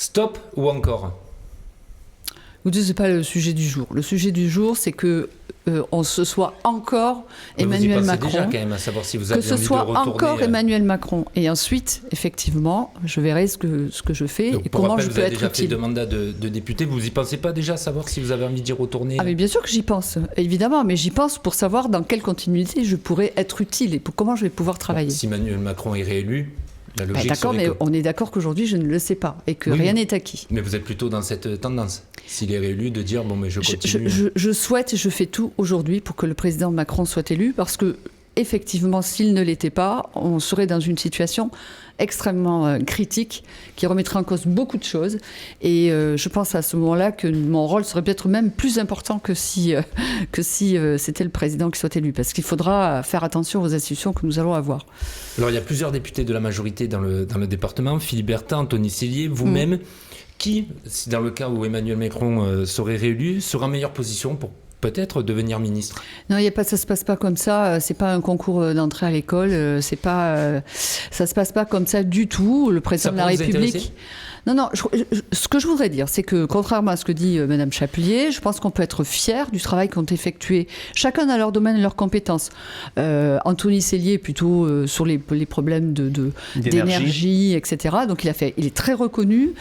Stop ou encore? Écoutez, ce n'est pas le sujet du jour. Le sujet du jour, c'est que on se soit encore Emmanuel Macron. Déjà quand même à savoir si vous avez que ce envie soit de retourner, encore Emmanuel Macron. Et ensuite, effectivement, je verrai ce que je fais donc, et comment rappel, je peux être utile. vous avez déjà fait 2 mandats de député. Vous n'y pensez pas déjà à savoir si vous avez envie d'y retourner? Ah mais bien sûr que j'y pense, évidemment. Mais j'y pense pour savoir dans quelle continuité je pourrais être utile et comment je vais pouvoir travailler. Bon, si Emmanuel Macron est réélu, la logique d'accord, mais on est d'accord qu'aujourd'hui, je ne le sais pas et que rien n'est acquis. Mais vous êtes plutôt dans cette tendance, s'il est réélu, de dire, bon, mais je continue. Je souhaite et je fais tout aujourd'hui pour que le président Macron soit élu, parce que, effectivement, s'il ne l'était pas, on serait dans une situation extrêmement critique, qui remettrait en cause beaucoup de choses. Et je pense à ce moment-là que mon rôle serait peut-être même plus important que si c'était le président qui soit élu, parce qu'il faudra faire attention aux institutions que nous allons avoir. Alors, il y a plusieurs députés de la majorité dans le département, Philippe Berta, Anthony Sellier, vous-même, qui, si dans le cas où Emmanuel Macron serait réélu, sera en meilleure position pour peut-être devenir ministre? Non, ça se passe pas comme ça. C'est pas un concours d'entrée à l'école. Ça se passe pas comme ça du tout. Le président de la République. Non. Ce que je voudrais dire, c'est que contrairement à ce que dit Madame Chapelier, je pense qu'on peut être fier du travail qu'ont effectué chacun dans leur domaine et leurs compétences. Anthony Sellier plutôt sur les problèmes d'énergie, etc. Donc il est très reconnu.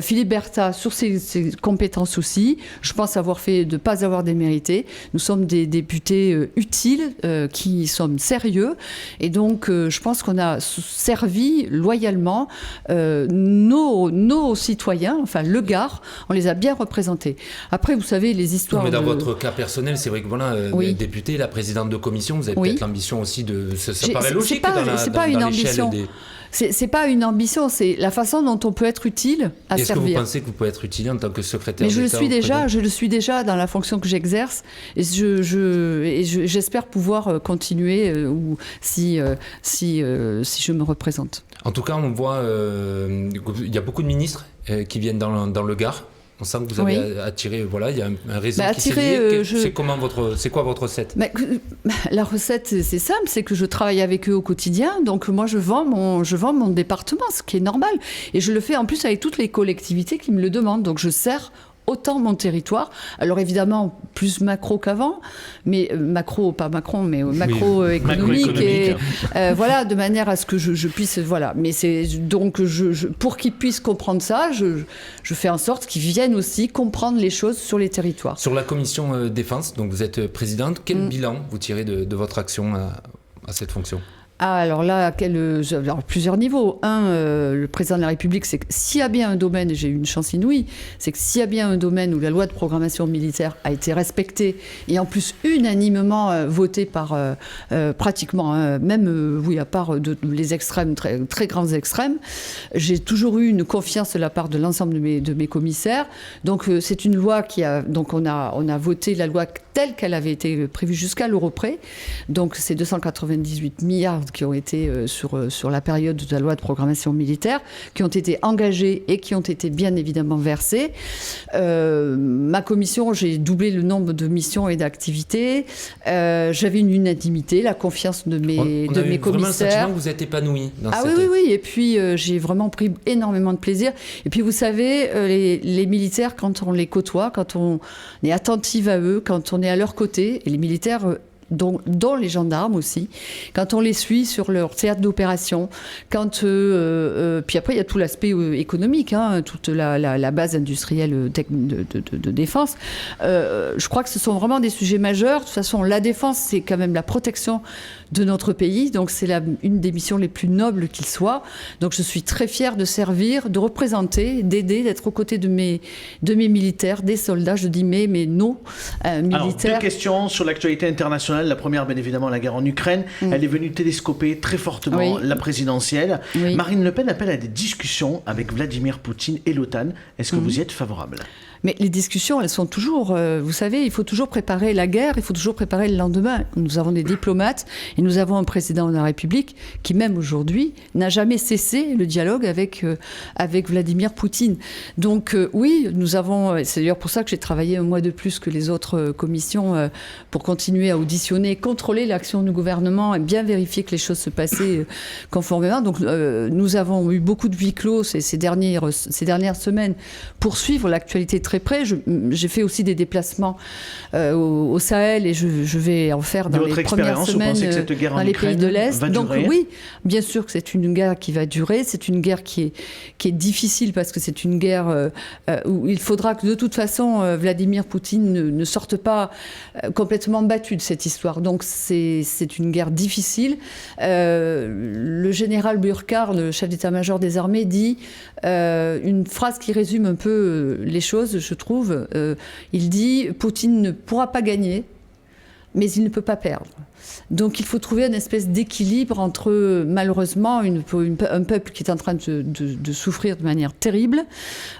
Philippe Berta sur ses compétences aussi. Je pense de pas avoir démérité. Nous sommes des députés utiles, qui sommes sérieux, et donc je pense qu'on a servi loyalement nos citoyens, enfin le Gard, on les a bien représentés. Après, vous savez, les histoires... Non, mais dans votre cas personnel, c'est vrai que voilà, député, la présidente de commission, vous avez peut-être l'ambition aussi de... Ça paraît logique c'est pas une ambition. C'est pas une ambition, c'est la façon dont on peut être utile à servir. Est-ce que vous pensez que vous pouvez être utile en tant que secrétaire d'État? Mais je le suis déjà dans la fonction que j'exerce, et j'espère pouvoir continuer si je me représente. En tout cas, on voit il y a beaucoup de ministres qui viennent dans le Gard. On sent que vous avez attiré, voilà, il y a un réseau qui s'est lié. C'est quoi votre recette? La recette, c'est simple, c'est que je travaille avec eux au quotidien. Donc moi, je vends mon département, ce qui est normal. Et je le fais en plus avec toutes les collectivités qui me le demandent. Donc je sers autant mon territoire. Alors évidemment, plus macro qu'avant, mais macroéconomique. Et voilà, de manière à ce que je puisse... Voilà. Mais c'est donc, pour qu'ils puissent comprendre ça, je fais en sorte qu'ils viennent aussi comprendre les choses sur les territoires. Sur la commission défense, donc vous êtes présidente, quel bilan vous tirez de votre action à cette fonction? Alors là, plusieurs niveaux. Le président de la République, c'est que s'il y a bien un domaine, et j'ai eu une chance inouïe, c'est que s'il y a bien un domaine où la loi de programmation militaire a été respectée, et en plus unanimement votée par pratiquement, à part les extrêmes, très, très grands extrêmes, j'ai toujours eu une confiance de la part de l'ensemble de mes commissaires. Donc c'est une loi donc on a voté la loi telle qu'elle avait été prévue jusqu'à l'euro près. Donc c'est 298 milliards qui ont été sur la période de la loi de programmation militaire, qui ont été engagés et qui ont été bien évidemment versés. Ma commission, j'ai doublé le nombre de missions et d'activités. J'avais une unanimité, la confiance de mes commissaires. On a vraiment le sentiment que vous êtes épanoui dans oui. Et puis j'ai vraiment pris énormément de plaisir. Et puis vous savez, les militaires, quand on les côtoie, quand on est attentif à eux, quand on est à leur côté, et les militaires... dont les gendarmes aussi, quand on les suit sur leur théâtre d'opération, puis après il y a tout l'aspect économique, toute la base industrielle de défense. Je crois que ce sont vraiment des sujets majeurs. De toute façon, la défense, c'est quand même la protection de notre pays, donc c'est une des missions les plus nobles qu'il soit. Donc je suis très fière de servir, de représenter, d'aider, d'être aux côtés de mes militaires, des soldats. Je dis nos militaires. Alors, 2 questions sur l'actualité internationale. La première, bien évidemment, la guerre en Ukraine. Elle est venue télescoper très fortement la présidentielle. Marine Le Pen appelle à des discussions avec Vladimir Poutine et l'OTAN. Est-ce que vous y êtes favorable? Mais les discussions, elles sont toujours, vous savez, il faut toujours préparer la guerre, il faut toujours préparer le lendemain. Nous avons des diplomates et nous avons un président de la République qui, même aujourd'hui, n'a jamais cessé le dialogue avec Vladimir Poutine. Donc oui, nous avons, c'est d'ailleurs pour ça que j'ai travaillé un mois de plus que les autres commissions pour continuer à auditionner, contrôler l'action du gouvernement et bien vérifier que les choses se passaient conformément. Donc nous avons eu beaucoup de huis clos ces dernières semaines pour suivre l'actualité très près. J'ai fait aussi des déplacements au Sahel et je vais en faire dans les premières semaines dans les pays de l'Est. Donc oui, bien sûr que c'est une guerre qui va durer. C'est une guerre qui est difficile parce que c'est une guerre où il faudra que de toute façon Vladimir Poutine ne sorte pas complètement battu de cette histoire. Donc c'est une guerre difficile. Le général Burkhardt, le chef d'état-major des armées, dit une phrase qui résume un peu les choses, je trouve. Il dit « Poutine ne pourra pas gagner, mais il ne peut pas perdre ». Donc il faut trouver une espèce d'équilibre entre, malheureusement, un peuple qui est en train de souffrir de manière terrible.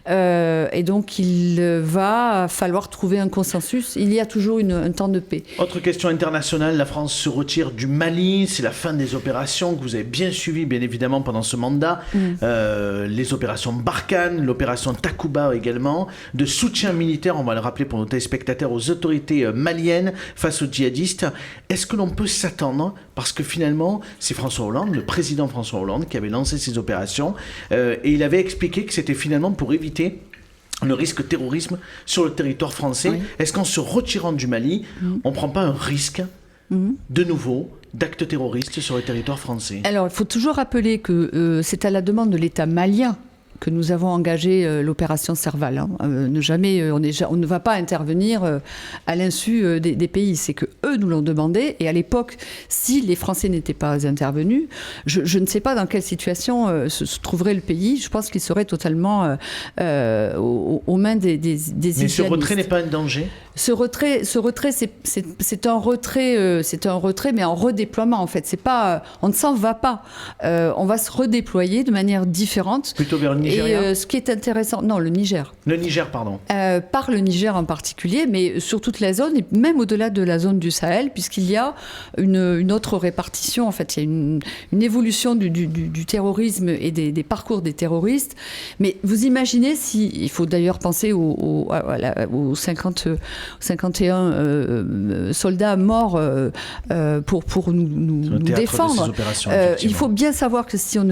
Et donc il va falloir trouver un consensus. Il y a toujours un temps de paix. Autre question internationale, la France se retire du Mali. C'est la fin des opérations que vous avez bien suivies, bien évidemment, pendant ce mandat. Les opérations Barkhane, l'opération Takuba également, de soutien militaire, on va le rappeler pour nos téléspectateurs, aux autorités maliennes face aux djihadistes. Est-ce que l'on peut s'attendre, parce que finalement c'est François Hollande, le président François Hollande, qui avait lancé ces opérations et il avait expliqué que c'était finalement pour éviter le risque terrorisme sur le territoire français. Oui. Est-ce qu'en se retirant du Mali, on ne prend pas un risque de nouveau d'actes terroristes sur le territoire français? Alors il faut toujours rappeler que c'est à la demande de l'État malien que nous avons engagé l'opération Serval. On ne va pas intervenir à l'insu des pays. C'est que eux nous l'ont demandé. Et à l'époque, si les Français n'étaient pas intervenus, je ne sais pas dans quelle situation se trouverait le pays. Je pense qu'il serait totalement aux mains des Mais ce retrait n'est pas un danger? Ce retrait, c'est un retrait, mais en redéploiement en fait. C'est pas, on ne s'en va pas. On va se redéployer de manière différente. Plutôt vers le Nigeria. Et ce qui est intéressant, non, le Niger. Le Niger, pardon. Par le Niger en particulier, mais sur toute la zone, et même au-delà de la zone du Sahel, puisqu'il y a une autre répartition. En fait, il y a une évolution du terrorisme et des parcours des terroristes. Mais vous imaginez si, il faut d'ailleurs penser aux 51 soldats morts pour nous défendre. Il faut bien savoir que si on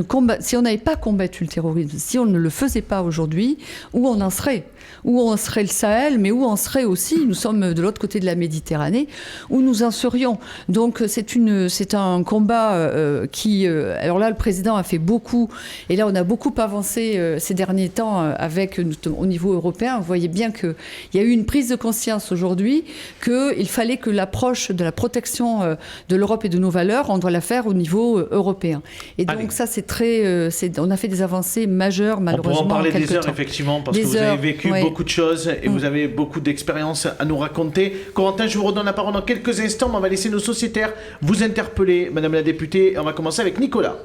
n'avait pas combattu le terrorisme, si on ne le faisait pas aujourd'hui, où on en serait? Où en serait le Sahel, mais où en serait aussi, nous sommes de l'autre côté de la Méditerranée, où nous en serions. Donc c'est un combat qui... alors là, le président a fait beaucoup, et là on a beaucoup avancé ces derniers temps au niveau européen. Vous voyez bien qu'il y a eu une prise de conscience aujourd'hui qu'il fallait que l'approche de la protection de l'Europe et de nos valeurs, on doit la faire au niveau européen. Et donc ça, c'est très... on a fait des avancées majeures, malheureusement. On pourra en parler des heures, effectivement, parce que vous avez vécu beaucoup de choses et vous avez beaucoup d'expérience à nous raconter. Corentin, je vous redonne la parole dans quelques instants, mais on va laisser nos sociétaires vous interpeller, Madame la députée, et on va commencer avec Nicolas.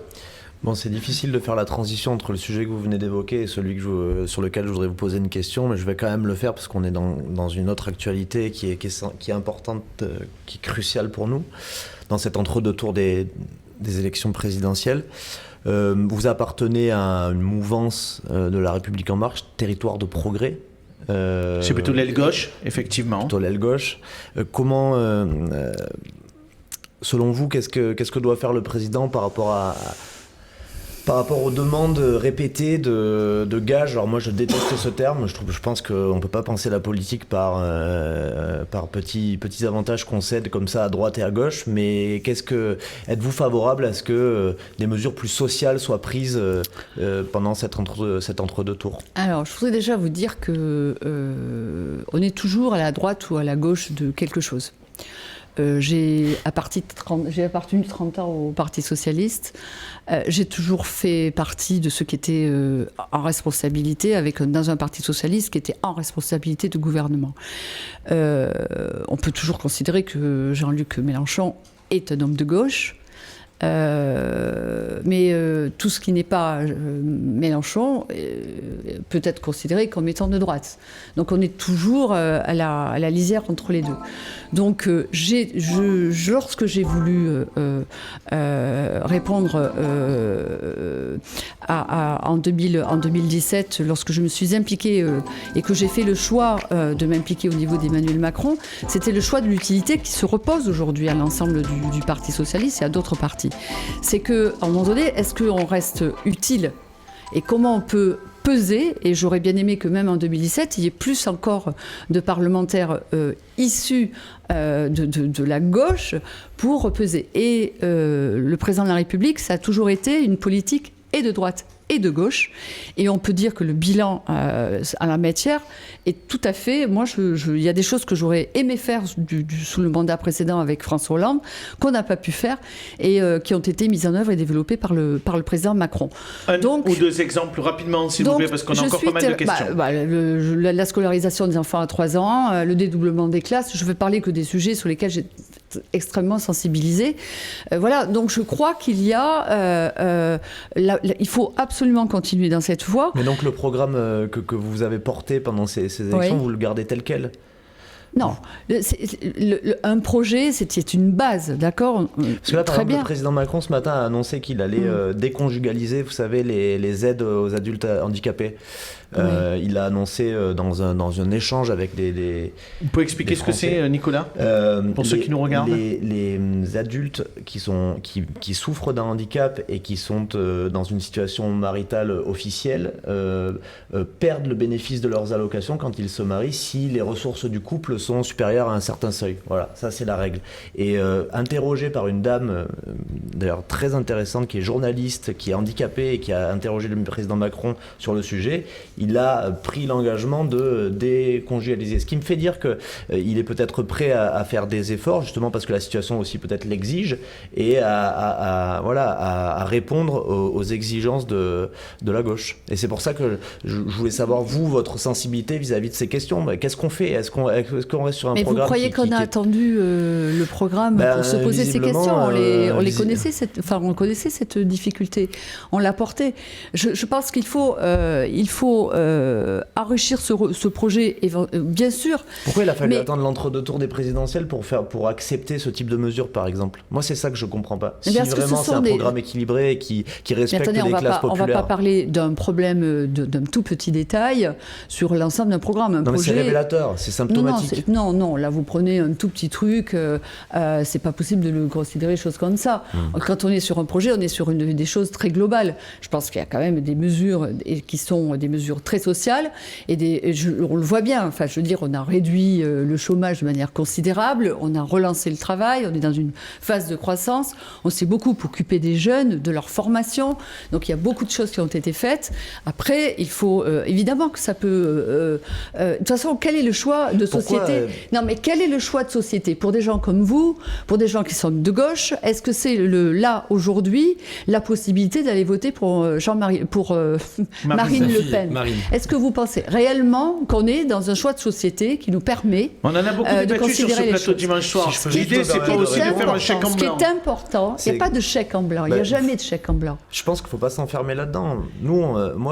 Bon, c'est difficile de faire la transition entre le sujet que vous venez d'évoquer et celui sur lequel je voudrais vous poser une question, mais je vais quand même le faire parce qu'on est dans une autre actualité qui est importante, qui est cruciale pour nous, dans cet entre-deux tours des élections présidentielles. Vous appartenez à une mouvance de la République En Marche, Territoire de Progrès. C'est plutôt l'aile gauche, effectivement. Plutôt l'aile gauche. Comment, selon vous, qu'est-ce que doit faire le président par rapport aux demandes répétées de gages? Alors moi je déteste ce terme, je pense qu'on ne peut pas penser la politique par petits avantages qu'on cède comme ça à droite et à gauche, mais êtes-vous favorable à ce que des mesures plus sociales soient prises pendant cet entre-deux tours? Alors je voudrais déjà vous dire que on est toujours à la droite ou à la gauche de quelque chose. J'ai appartenu 30 ans au Parti Socialiste. J'ai toujours fait partie de ceux qui étaient en responsabilité, dans un Parti Socialiste qui était en responsabilité de gouvernement. On peut toujours considérer que Jean-Luc Mélenchon est un homme de gauche. Mais tout ce qui n'est pas Mélenchon peut être considéré comme étant de droite. Donc on est toujours à la lisière entre les deux. Donc lorsque j'ai voulu répondre en 2017, lorsque je me suis impliquée et que j'ai fait le choix de m'impliquer au niveau d'Emmanuel Macron, c'était le choix de l'utilité qui se repose aujourd'hui à l'ensemble du Parti socialiste et à d'autres partis. C'est qu'à un moment donné, est-ce qu'on reste utile et comment on peut peser, et j'aurais bien aimé que même en 2017, il y ait plus encore de parlementaires issus de la gauche pour peser. Et le président de la République, ça a toujours été une politique et de droite et de gauche. Et on peut dire que le bilan à la matière est tout à fait... Moi, il y a des choses que j'aurais aimé faire sous le mandat précédent avec François Hollande, qu'on n'a pas pu faire, et qui ont été mises en œuvre et développées par le président Macron. Un ou deux exemples rapidement, s'il vous plaît, parce qu'on a encore pas mal de questions. La scolarisation des enfants à 3 ans, le dédoublement des classes, je ne veux parler que des sujets sur lesquels j'ai extrêmement sensibilisée. Voilà, donc je crois qu'il y a... il faut absolument continuer dans cette voie. Mais donc le programme que vous avez porté pendant ces élections, vous le gardez tel quel ? Non, un projet, c'était une base, d'accord ? Parce que là, par exemple, le président Macron, ce matin, a annoncé qu'il allait déconjugaliser, vous savez, les aides aux adultes handicapés. Il l'a annoncé dans un échange avec des Vous pouvez expliquer ce que c'est, Nicolas, pour ceux qui nous regardent ? Les adultes qui souffrent d'un handicap et qui sont dans une situation maritale officielle perdent le bénéfice de leurs allocations quand ils se marient si les ressources du couple sont supérieures à un certain seuil. Voilà, ça c'est la règle. Et interrogé par une dame, d'ailleurs très intéressante, qui est journaliste, qui est handicapée et qui a interrogé le président Macron sur le sujet, il a pris l'engagement de déconjugaliser. Ce qui me fait dire qu'il est peut-être prêt à faire des efforts, justement parce que la situation aussi peut-être l'exige, et à répondre aux exigences de la gauche. Et c'est pour ça que je voulais savoir, vous, votre sensibilité vis-à-vis de ces questions. Qu'est-ce qu'on fait ? Est-ce qu'on reste sur un programme ? Mais vous croyez qu'on a attendu le programme pour se poser ces questions ? On connaissait cette difficulté. On l'a portée. Je pense qu'il faut enrichir ce projet, bien sûr. Pourquoi il a fallu attendre l'entre-deux tours des présidentielles pour accepter ce type de mesures, par exemple ? Moi, c'est ça que je comprends pas. Si vraiment c'est un programme équilibré et qui respecte les classes populaires. On ne va pas parler d'un problème, d'un tout petit détail sur l'ensemble d'un programme. Mais c'est révélateur, c'est symptomatique. Non, là vous prenez un tout petit truc, c'est pas possible de le considérer chose comme ça. Quand on est sur un projet, on est sur des choses très globales. Je pense qu'il y a quand même des mesures qui sont des mesures très sociales et on le voit bien. Enfin, je veux dire, on a réduit le chômage de manière considérable, on a relancé le travail, on est dans une phase de croissance, on s'est beaucoup occupé des jeunes, de leur formation. Donc il y a beaucoup de choses qui ont été faites. Après, il faut évidemment que ça peut. De toute façon, quel est le choix de société ? Non, mais quel est le choix de société pour des gens comme vous, pour des gens qui sont de gauche ? Est-ce que c'est là aujourd'hui la possibilité d'aller voter pour Marine Le Pen ? Est-ce que vous pensez réellement qu'on est dans un choix de société qui nous permet on en a beaucoup débattu sur ce plateau dimanche soir. L'idée, c'est pas aussi de faire un chèque en blanc. Ce qui est important, il n'y a pas de chèque en blanc. Il n'y a jamais de chèque en blanc. Je pense qu'il ne faut pas s'enfermer là-dedans.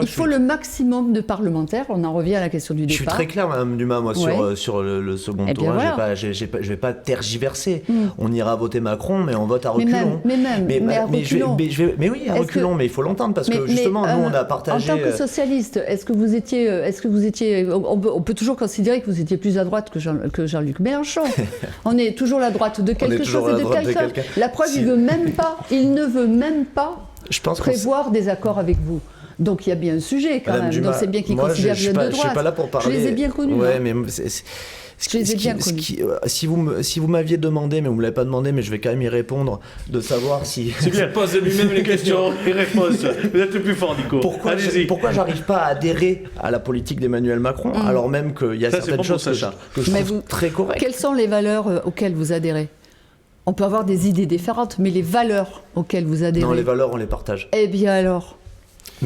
Il faut le maximum de parlementaires. On en revient à la question du départ. Je suis très clair, Mme Dumas, moi, sur le second tour. Voilà. Je ne vais pas tergiverser. On ira voter Macron, mais on vote à reculons. Mais à reculons. Mais oui, à reculons, mais il faut l'entendre, parce que justement, nous, on a partagé... En tant que socialiste, est-ce que vous étiez... On peut toujours considérer que vous étiez plus à droite que Jean-Luc Mélenchon. On est toujours la droite de quelque chose et de quelqu'un. La preuve, il ne veut même pas prévoir des accords avec vous. Donc il y a bien un sujet quand même. Donc c'est bien qu'il considère que vous êtes de droite. Je suis pas là pour parler. Je les ai bien connus. Ouais, mais je les ai bien connus. Si vous m'aviez demandé, mais vous ne me l'avez pas demandé, mais je vais quand même y répondre, de savoir si... C'est bien, pose lui-même les questions et réponses. Vous êtes le plus fort, Nico. Pourquoi j'arrive pas à adhérer à la politique d'Emmanuel Macron, alors même qu'il y a certaines choses que je trouve très correctes. Quelles sont les valeurs auxquelles vous adhérez ? On peut avoir des idées différentes, mais les valeurs auxquelles vous adhérez... Non, les valeurs, on les partage. Eh bien alors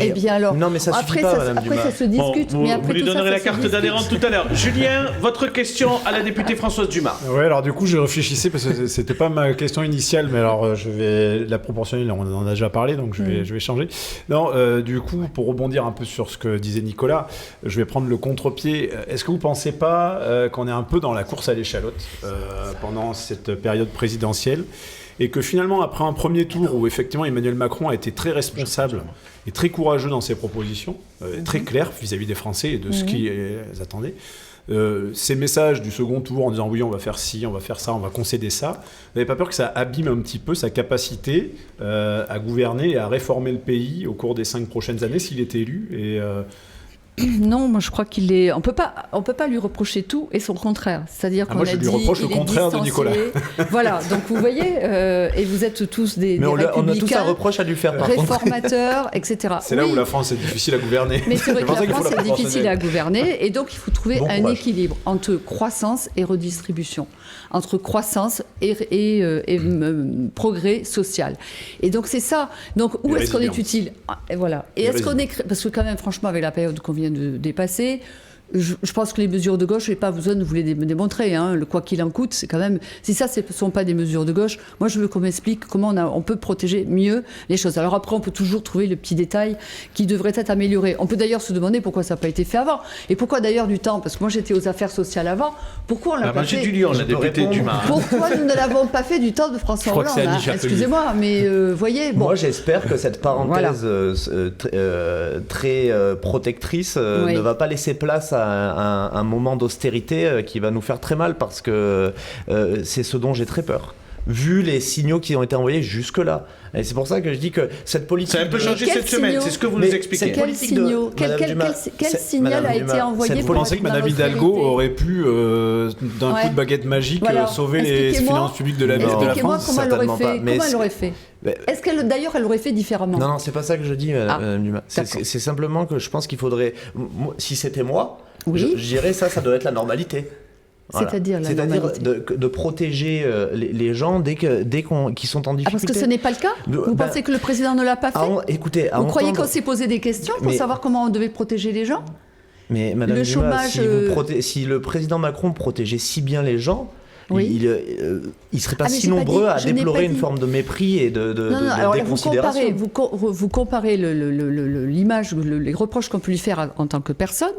Eh bien alors, non, mais ça après, suffit pas, Madame après Dumas. ça se discute. Bon, mais après vous lui tout ça, donnerez ça la se carte discute. d'adhérente tout à l'heure. Julien, votre question à la députée Françoise Dumas. Ouais, alors du coup, je réfléchissais parce que c'était pas ma question initiale, mais alors la proportionnelle, on en a déjà parlé, donc je vais changer. Non, du coup, pour rebondir un peu sur ce que disait Nicolas, je vais prendre le contre-pied. Est-ce que vous pensez pas qu'on est un peu dans la course à l'échalote pendant cette période présidentielle et que finalement, après un premier tour où effectivement Emmanuel Macron a été très responsable et très courageux dans ses propositions, très clair vis-à-vis des Français et de ce qu'ils attendaient, ces messages du second tour en disant oui, on va faire ci, on va faire ça, on va concéder ça, vous n'avez pas peur que ça abîme un petit peu sa capacité à gouverner et à réformer le pays au cours des 5 prochaines années s'il est élu Non, moi je crois qu'il est. On peut pas lui reprocher tout et son contraire. C'est-à-dire qu'on moi, a je lui dit reproche le il est contraire de Nicolas. Voilà. Donc vous voyez, et vous êtes tous des Mais on a tous un républicains, reproche à lui faire, par contre. réformateurs, etc. C'est là où la France est difficile à gouverner. Mais c'est vrai que pour ça la qu'il faut France la est difficile proportionnelle. à gouverner et donc il faut trouver Bon un courage. équilibre entre croissance et redistribution, entre croissance et progrès social. Et donc c'est ça. Donc où Et est-ce qu'on est résilience. utile? Et voilà. Et est-ce qu'on est parce que quand même franchement avec la période qu'on vient de dépasser. Je pense que les mesures de gauche, je n'ai pas besoin de vous les démontrer. Hein. Le quoi qu'il en coûte, c'est quand même. Si ça, ce ne sont pas des mesures de gauche, moi, je veux qu'on m'explique comment on peut protéger mieux les choses. Alors après, on peut toujours trouver le petit détail qui devrait être amélioré. On peut d'ailleurs se demander pourquoi ça n'a pas été fait avant. Et pourquoi d'ailleurs du temps? Parce que moi, j'étais aux affaires sociales avant. Pourquoi on l'a La pas magie fait? du lion, la Je peux députée répondre. Dumas. Pourquoi nous ne l'avons pas fait du temps de François crois que Hollande c'est Annie hein? Chapelier. Excusez-moi, mais voyez. Bon. Moi, j'espère que cette parenthèse très protectrice Oui. ne va pas laisser place à un moment d'austérité qui va nous faire très mal parce que c'est ce dont j'ai très peur. Vu les signaux qui ont été envoyés jusque-là. Et c'est pour ça que je dis que cette politique... Ça a un peu changé Quel cette semaine, signaux c'est ce que vous Mais nous expliquez. cette Quel politique de- signaux Madame Dumas, quel c'est- signal Madame a été Dumas, envoyé cette Vous pour pensez être que dans Madame l'austérité? Hidalgo aurait pu, d'un Ouais. coup de baguette magique, Voilà. sauver les Expliquez-moi. finances publiques de la Expliquez-moi France? comment elle aurait certainement fait. pas. Mais Comment elle c'est- aurait fait? Mais- Est-ce qu'elle, d'ailleurs, elle l'aurait fait différemment? Non, c'est pas ça que je dis, Madame Dumas. d'accord. C'est simplement que je pense qu'il faudrait... Si c'était moi, Oui. je dirais ça doit être la normalité. Voilà. C'est-à-dire la normalité. de protéger les gens dès qu'ils sont en Ah, difficulté. parce que ce n'est pas le cas? Vous Ben, pensez que le président ne l'a pas fait? Écoutez, Vous croyez qu'on s'est posé des questions pour Mais- savoir comment on devait protéger les gens? Mais Madame le Dumas, chômage, si le président Macron protégeait si bien les gens, Oui. il serait pas Ah, mais si j'ai pas nombreux dit- à je n'ai déplorer pas une dit. forme de mépris et de Non, alors là, déconsidération. vous comparez l'image, les reproches qu'on peut lui faire en tant que personne.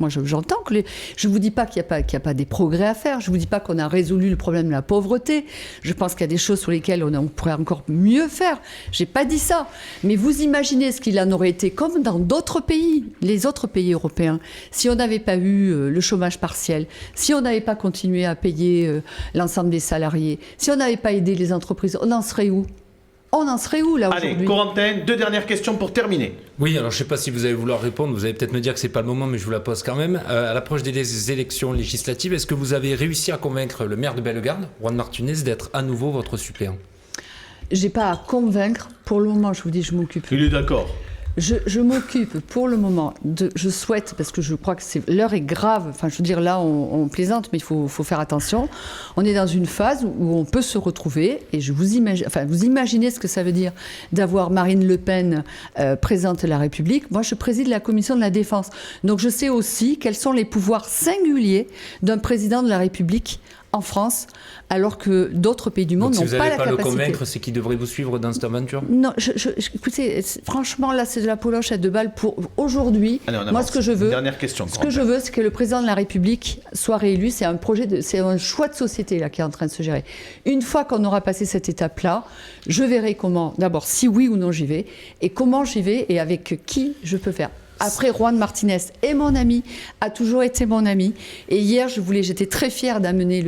Moi, j'entends que je ne vous dis pas qu'il n'y a pas des progrès à faire. Je ne vous dis pas qu'on a résolu le problème de la pauvreté. Je pense qu'il y a des choses sur lesquelles on pourrait encore mieux faire. Je n'ai pas dit ça. Mais vous imaginez ce qu'il en aurait été comme dans d'autres pays, les autres pays européens, si on n'avait pas eu le chômage partiel, si on n'avait pas continué à payer l'ensemble des salariés, si on n'avait pas aidé les entreprises, on en serait où? On en serait où là Allez, aujourd'hui? Corentin, 2 dernières questions pour terminer. Oui, alors je ne sais pas si vous allez vouloir répondre, vous allez peut-être me dire que ce n'est pas le moment, mais je vous la pose quand même. À l'approche des élections législatives, est-ce que vous avez réussi à convaincre le maire de Bellegarde, Juan Martinez, d'être à nouveau votre suppléant? J'ai pas à convaincre. Pour le moment, je vous dis, je m'occupe. Il est d'accord. Je m'occupe pour le moment je souhaite, parce que je crois que l'heure est grave, enfin je veux dire là on plaisante, mais il faut faire attention. On est dans une phase où on peut se retrouver, et vous imaginez ce que ça veut dire d'avoir Marine Le Pen présidente de la République. Moi je préside la commission de la défense, donc je sais aussi quels sont les pouvoirs singuliers d'un président de la République en France, alors que d'autres pays du monde Donc, n'ont si vous pas n'allez la pas le capacité. convaincre, c'est qu'il devrait vous suivre dans cette aventure? Non, écoutez, franchement, là, c'est de la poloche à 2 balles pour aujourd'hui. Allez, on Moi, avance. ce que je veux, Dernière question, ce que je veux, c'est que le président de la République soit réélu. C'est un choix de société là qui est en train de se gérer. Une fois qu'on aura passé cette étape-là, je verrai comment, d'abord, si oui ou non j'y vais, et comment j'y vais, et avec qui je peux faire. Après, Juan Martinez est mon ami, a toujours été mon ami. Et hier, j'étais très fière d'amener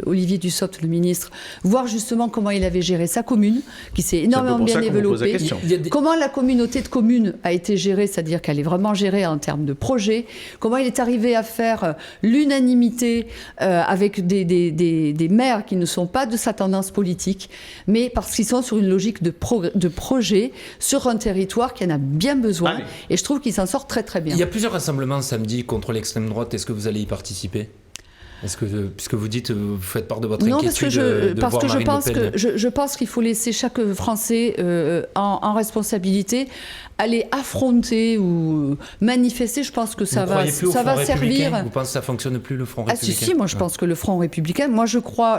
Olivier Dussopt, le ministre, voir justement comment il avait géré sa commune, qui s'est énormément pour bien ça qu'on vous pose la développée. question. Comment la communauté de communes a été gérée, c'est-à-dire qu'elle est vraiment gérée en termes de projet. Comment il est arrivé à faire l'unanimité avec des maires qui ne sont pas de sa tendance politique, mais parce qu'ils sont sur une logique de projet sur un territoire qui en a bien besoin. Allez. Et je trouve qu'ils s'en sortent très très bien. Il y a plusieurs rassemblements samedi contre l'extrême droite. Est-ce que vous allez y participer? Est-ce que, puisque vous dites, vous faites part de votre Non, inquiétude parce que je pense qu'il faut laisser chaque Français en responsabilité aller affronter ou manifester. Je pense que ça va servir. Vous pensez que ça fonctionne plus, le Front républicain? Si, moi je pense que le Front républicain,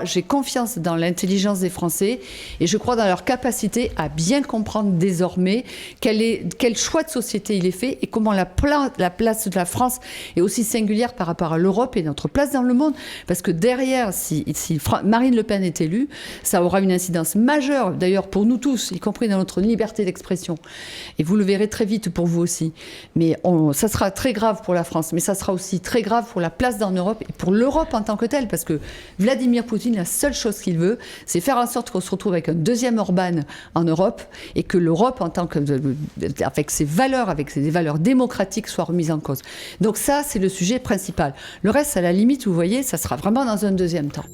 j'ai confiance dans l'intelligence des Français et je crois dans leur capacité à bien comprendre désormais quel choix de société il est fait et comment la place de la France est aussi singulière par rapport à l'Europe et notre place dans le monde. Parce que derrière, si Marine Le Pen est élue, ça aura une incidence majeure, d'ailleurs pour nous tous, y compris dans notre liberté d'expression. Et vous le verrez très vite pour vous aussi. Mais ça sera très grave pour la France, mais ça sera aussi très grave pour la place dans l'Europe et pour l'Europe en tant que telle, parce que Vladimir Poutine, la seule chose qu'il veut, c'est faire en sorte qu'on se retrouve avec un deuxième Orban en Europe et que l'Europe, avec ses valeurs démocratiques, soit remise en cause. Donc ça, c'est le sujet principal. Le reste, à la limite, vous voyez, ça sera vraiment dans un deuxième temps.